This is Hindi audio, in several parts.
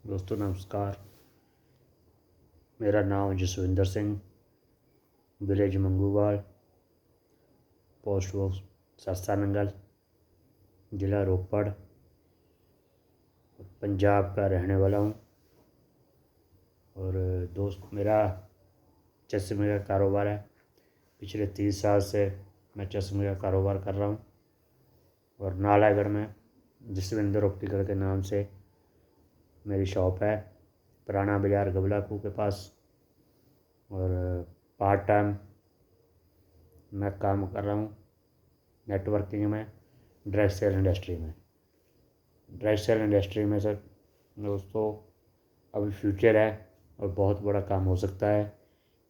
दोस्तों नमस्कार। मेरा नाम Jaswinder Singh, village Manguwal, post box Sarsa Nangal, ज़िला रोपड़, पंजाब का रहने वाला हूँ। और दोस्त मेरा चश्मे का कारोबार है। पिछले 30 साल से मैं चश्मे का कारोबार कर रहा हूँ और नालागढ़ में जसविंदर ऑप्टिकल के नाम से मेरी शॉप है, पुराना बाज़ार गबलाखू के पास। और पार्ट टाइम मैं काम कर रहा हूँ नेटवर्किंग में, डायरेक्ट सेल इंडस्ट्री में। डायरेक्ट सेल इंडस्ट्री में सर दोस्तों अभी फ्यूचर है और बहुत बड़ा काम हो सकता है।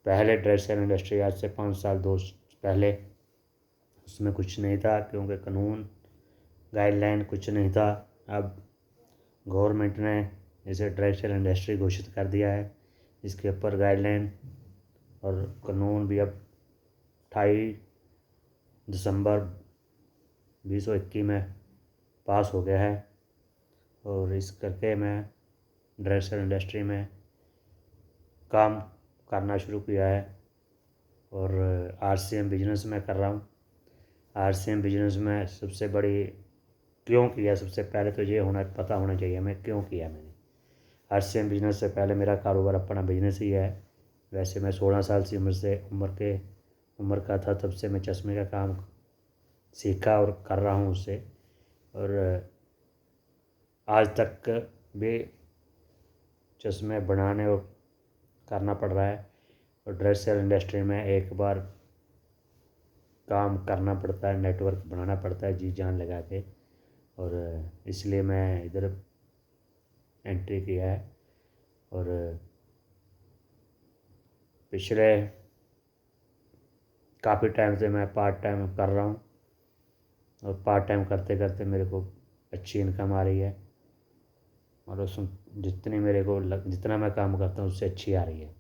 पहले डायरेक्ट सेल इंडस्ट्री आज से 5 साल दोस्त पहले उसमें कुछ नहीं था, क्योंकि कानून गाइडलाइन कुछ नहीं था। अब गवर्नमेंट ने इसे डायरेक्ट सेल इंडस्ट्री घोषित कर दिया है। इसके ऊपर गाइडलाइन और कानून भी अब 28 दिसंबर 2021 में पास हो गया है। और इस करके मैं डायरेक्ट सेल इंडस्ट्री में काम करना शुरू किया है और RCM बिजनेस में कर रहा हूँ। RCM बिजनेस में सबसे बड़ी क्यों किया, सबसे पहले तो ये पता होना चाहिए मैं क्यों किया। मैंने RCM बिजनेस से पहले मेरा कारोबार अपना बिजनेस ही है। वैसे मैं 16 साल की उम्र का था तब से मैं चश्मे का काम सीखा और कर रहा हूँ उससे। और आज तक भी चश्मे बनाने और करना पड़ रहा है। और डायरेक्ट सेल इंडस्ट्री में एक बार काम करना पड़ता है, नेटवर्क बनाना पड़ता है जी जान लगा के। और इसलिए मैं इधर एंट्री किया है। और पिछले काफ़ी टाइम से मैं पार्ट टाइम कर रहा हूँ और पार्ट टाइम करते करते मेरे को अच्छी इनकम आ रही है। और उसमें जितना मैं काम करता हूँ उससे अच्छी आ रही है,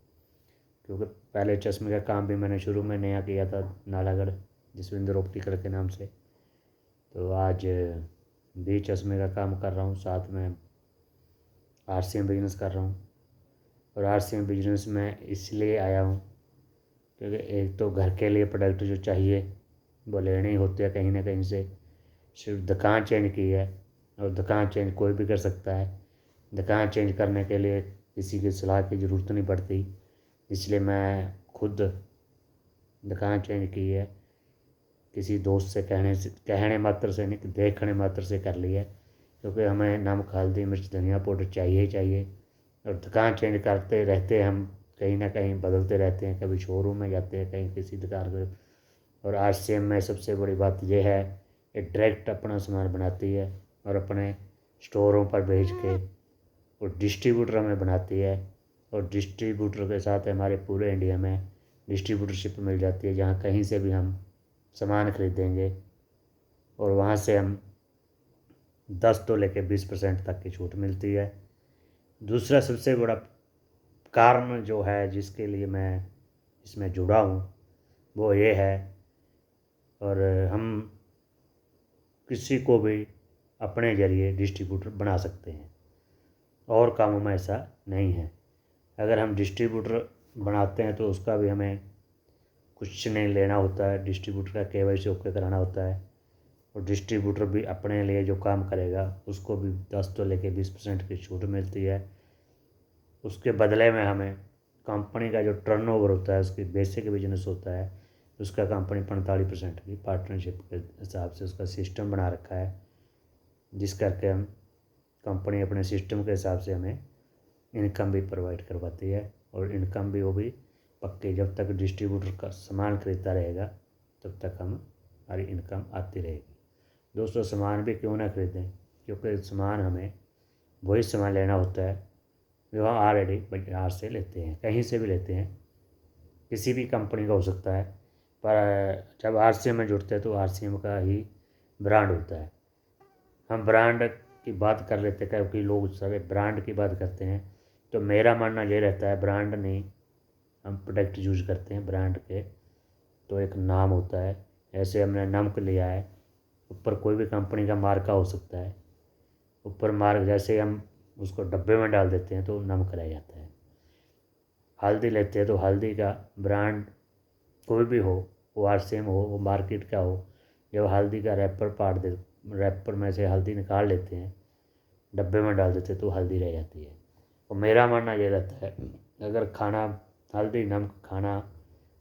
क्योंकि पहले चश्मे का काम भी मैंने शुरू में नया किया था नालागढ़ जसविंदर ऑप्टिकल के नाम से। तो आज भी चश्मे का काम कर रहा हूँ, साथ में RCM बिजनेस कर रहा हूँ। और RCM बिजनेस में इसलिए आया हूँ क्योंकि एक तो घर के लिए प्रोडक्ट जो चाहिए वो लेने ही होते हैं कहीं ना कहीं से। सिर्फ दुकान चेंज की है और दुकान चेंज कोई भी कर सकता है। दुकान चेंज करने के लिए किसी की सलाह की ज़रूरत नहीं पड़ती, इसलिए मैं खुद दुकान चेंज की है। किसी दोस्त से कहने मात्र से नहीं, देखने मात्र से कर लिया, क्योंकि हमें नमक हल्दी मिर्च धनिया पाउडर चाहिए ही चाहिए। और दुकान चेंज करते रहते हैं हम, कहीं ना कहीं बदलते रहते हैं, कभी शोरूम में जाते हैं, कहीं किसी दुकान को। और RCM में सबसे बड़ी बात यह है कि डायरेक्ट अपना सामान बनाती है और अपने स्टोरों पर भेज के और डिस्ट्रीब्यूटर में बनाती है। और डिस्ट्रीब्यूटर के साथ हमारे पूरे इंडिया में डिस्ट्रीब्यूटरशिप मिल जाती है, जहाँ कहीं से भी हम सामान खरीदेंगे और वहाँ से हम 10 तो लेके 20% तक की छूट मिलती है। दूसरा सबसे बड़ा कारण जो है जिसके लिए मैं इसमें जुड़ा हूँ वो ये है, और हम किसी को भी अपने ज़रिए डिस्ट्रीब्यूटर बना सकते हैं, और कामों में ऐसा नहीं है। अगर हम डिस्ट्रीब्यूटर बनाते हैं तो उसका भी हमें कुछ नहीं लेना होता है, डिस्ट्रीब्यूटर का KYC ओके कराना होता है। और डिस्ट्रीब्यूटर भी अपने लिए जो काम करेगा उसको भी 10 तो लेके 20% की छूट मिलती है। उसके बदले में हमें कंपनी का जो टर्नओवर होता है, उसकी बेसिक बिजनेस होता है, उसका कंपनी 45% की पार्टनरशिप के हिसाब से उसका सिस्टम बना रखा है, जिस करके हम कंपनी अपने सिस्टम के हिसाब से हमें इनकम भी प्रोवाइड करवाती है। और इनकम भी वो भी पक्की, जब तक डिस्ट्रीब्यूटर का सामान खरीदता रहेगा तब तक हमारी इनकम आती रहेगी। दोस्तों सामान भी क्यों ना खरीदें, क्योंकि सामान हमें वही सामान लेना होता है जो हम ऑलरेडी बाजार से लेते हैं, कहीं से भी लेते हैं, किसी भी कंपनी का हो सकता है। पर जब RCM में जुड़ते हैं तो RCM का ही ब्रांड होता है। हम ब्रांड की बात कर लेते हैं, क्योंकि लोग सारे ब्रांड की बात करते हैं, तो मेरा मानना ये रहता है ब्रांड नहीं, हम प्रोडक्ट यूज़ करते हैं। ब्रांड के तो एक नाम होता है, ऐसे हमने नमक लिया है, ऊपर कोई भी कंपनी का मार्का हो सकता है। ऊपर मार्क जैसे हम उसको डब्बे में डाल देते हैं तो नमक रह जाता है। हल्दी लेते हैं तो हल्दी का ब्रांड कोई भी हो, वो आरसीएम हो, वो मार्केट का हो, जब हल्दी का रैपर में से हल्दी निकाल लेते हैं, डब्बे में डाल देते हैं तो हल्दी रह जाती है। और मेरा मानना ये रहता है, अगर खाना हल्दी नमक खाना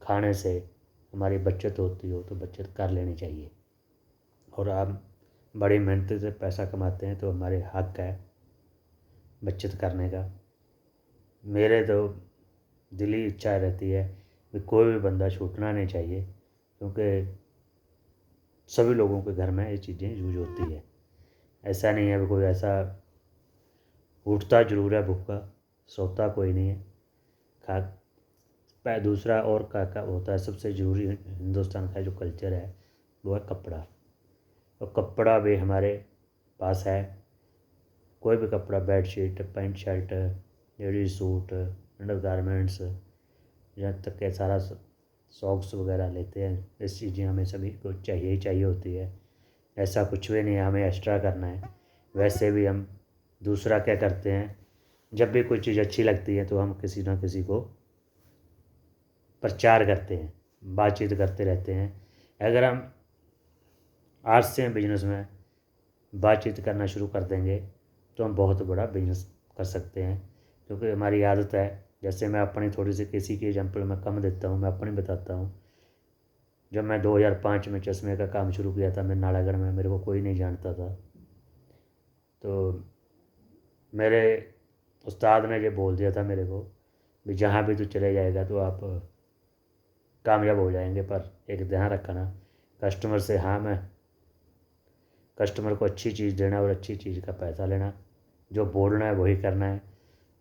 खाने से हमारी बचत होती हो तो बचत कर लेनी चाहिए। और आप बड़ी मेहनत से पैसा कमाते हैं तो हमारे हक है बचत करने का। मेरे तो दिली इच्छा रहती है कि कोई भी बंदा छूटना नहीं चाहिए, क्योंकि सभी लोगों के घर में ये चीज़ें यूज होती है। ऐसा नहीं है कोई ऐसा उठता ज़रूर है भूखा, सोता कोई नहीं है। खा दूसरा और क्या होता है, सबसे ज़रूरी हिंदुस्तान का जो कल्चर है वो है कपड़ा। और कपड़ा भी हमारे पास है, कोई भी कपड़ा, bedsheet, pant shirt, ladies suit, under garments, यहाँ तक के सारा सॉक्स वगैरह लेते हैं। इस चीज़ें हमें सभी को चाहिए ही चाहिए होती है। ऐसा कुछ भी नहीं है हमें एक्स्ट्रा करना है। वैसे भी हम दूसरा क्या करते हैं, जब भी कोई चीज़ अच्छी लगती है तो हम किसी ना किसी को प्रचार करते हैं, बातचीत करते रहते हैं। अगर हम आज से बिजनेस में बातचीत करना शुरू कर देंगे तो हम बहुत बड़ा बिजनेस कर सकते हैं, क्योंकि हमारी आदत है। जैसे मैं अपनी थोड़ी सी किसी की एग्जांपल मैं कम देता हूँ, मैं अपनी बताता हूँ। जब मैं 2005 में चश्मे का काम शुरू किया था, मैं नालागढ़ में, मेरे को कोई नहीं जानता था। तो मेरे उस्ताद ने ये बोल दिया था मेरे को भी जहाँ भी तू चले जाएगा तो आप कामयाब हो जाएंगे, पर एक ध्यान रखना, कस्टमर से हाँ मैं कस्टमर को अच्छी चीज़ देना और अच्छी चीज़ का पैसा लेना, जो बोलना है वही करना है।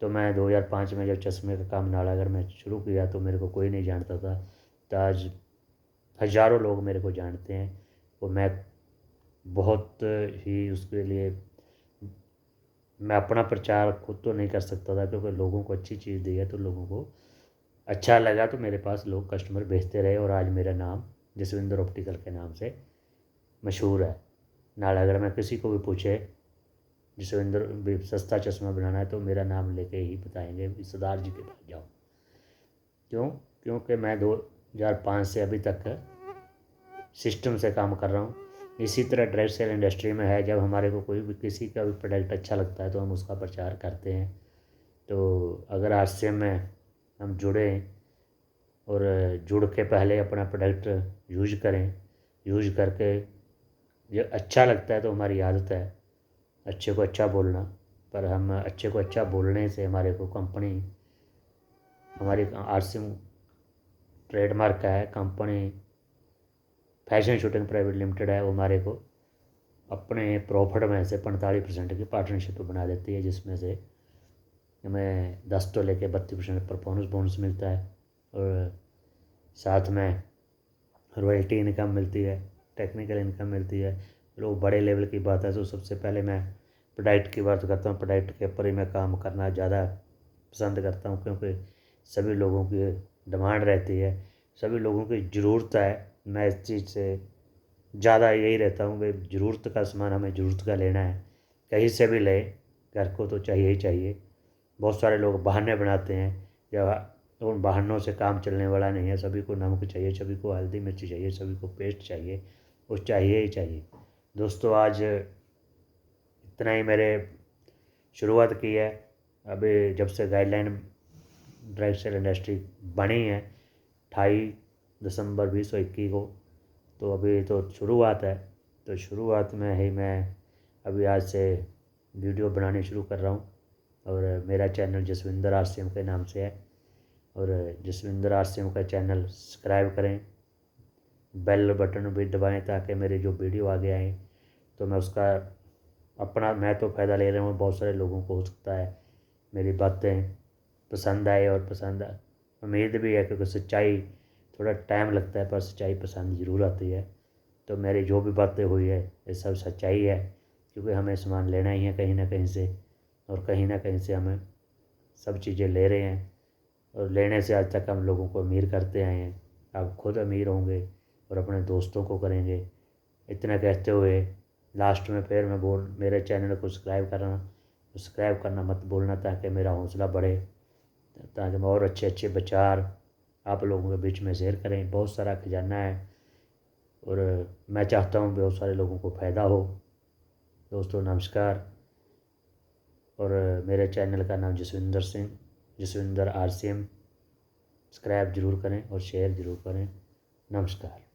तो मैं 2005 में जब चश्मे का काम नालागढ़ में शुरू किया तो मेरे को कोई नहीं जानता था, तो आज हज़ारों लोग मेरे को जानते हैं। और मैं बहुत ही उसके लिए मैं अपना प्रचार खुद तो नहीं कर सकता था, क्योंकि लोगों को अच्छी चीज़ दी है तो लोगों को अच्छा लगा, तो मेरे पास लोग कस्टमर भेजते रहे और आज मेरा नाम जसविंदर ऑप्टिकल के नाम से मशहूर है। नालागढ़ में किसी को भी पूछे जसविंदर भी सस्ता चश्मा बनाना है तो मेरा नाम लेके ही बताएंगे भी सरदार जी के पास जाओ। क्यों? क्योंकि मैं 2005 से अभी तक सिस्टम से काम कर रहा हूँ। इसी तरह टेक्सटाइल इंडस्ट्री में है, जब हमारे को कोई भी किसी का भी प्रोडक्ट अच्छा लगता है तो हम उसका प्रचार करते हैं। तो अगर आज से में हम जुड़ें और जुड़ के पहले अपना प्रोडक्ट यूज करें, यूज करके ये अच्छा लगता है तो हमारी आदत है अच्छे को अच्छा बोलना। पर हम अच्छे को अच्छा बोलने से हमारे को कंपनी, हमारी आरसीएम ट्रेडमार्क का है, company fashion shooting private limited है, वो हमारे को अपने प्रॉफिट में से 45% की पार्टनरशिप बना देती है, जिसमें से हमें 10 तो लेके 32% परफॉर्मेंस बोनस मिलता है। और साथ में रॉयल्टी इनकम मिलती है, टेक्निकल इनकम मिलती है। लोग बड़े लेवल की बात है तो सबसे पहले मैं प्रोडक्ट की बात करता हूँ। प्रोडक्ट के ऊपर ही मैं काम करना ज़्यादा पसंद करता हूँ, क्योंकि सभी लोगों की डिमांड रहती है, सभी लोगों की ज़रूरत है। मैं इस चीज़ से ज़्यादा यही रहता हूँ कि ज़रूरत का सामान हमें ज़रूरत का लेना है, कहीं से भी ले, घर को तो चाहिए ही चाहिए। बहुत सारे लोग बहाने बनाते हैं, जब उन बहानों से काम चलने वाला नहीं है। सभी को नमक चाहिए, सभी को हल्दी मिर्ची चाहिए, सभी को पेस्ट चाहिए, वो चाहिए ही चाहिए। दोस्तों आज इतना ही मेरे शुरुआत की है। अभी जब से गाइडलाइन टेक्सटाइल इंडस्ट्री बनी है 28 दिसंबर 2021 को, तो अभी तो शुरुआत है। तो शुरुआत में ही मैं अभी आज से वीडियो बनानी शुरू कर रहा हूँ। और मेरा चैनल जसविंदर आरसीएम के नाम से है। और जसविंदर आरसीएम का चैनल सब्सक्राइब करें, बेल बटन भी दबाएं ताकि मेरे जो वीडियो आगे आए तो मैं उसका अपना, मैं तो फ़ायदा ले रहा हूँ, बहुत सारे लोगों को हो सकता है मेरी बातें पसंद आए। और पसंद उम्मीद भी है, क्योंकि सच्चाई थोड़ा टाइम लगता है पर सच्चाई पसंद ज़रूर आती है। तो मेरी जो भी बातें हुई है ये सब सच्चाई है, क्योंकि हमें सामान लेना ही है कहीं ना कहीं से, और कहीं ना कहीं से हमें सब चीज़ें ले रहे हैं। और लेने से आज तक हम लोगों को अमीर करते आए हैं, आप खुद अमीर होंगे और अपने दोस्तों को करेंगे। इतना कहते हुए लास्ट में फिर मैं मेरे चैनल को सब्सक्राइब करना, सब्सक्राइब करना मत भूलना, ताकि मेरा हौसला बढ़े, ताकि मैं और अच्छे अच्छे विचार आप लोगों के बीच में शेयर करें। बहुत सारा खजाना है और मैं चाहता हूँ बहुत सारे लोगों को फ़ायदा हो। दोस्तों नमस्कार। और मेरे चैनल का नाम जसविंदर सिंह, जसविंदर RCM। सब्सक्राइब ज़रूर करें और शेयर ज़रूर करें। नमस्कार।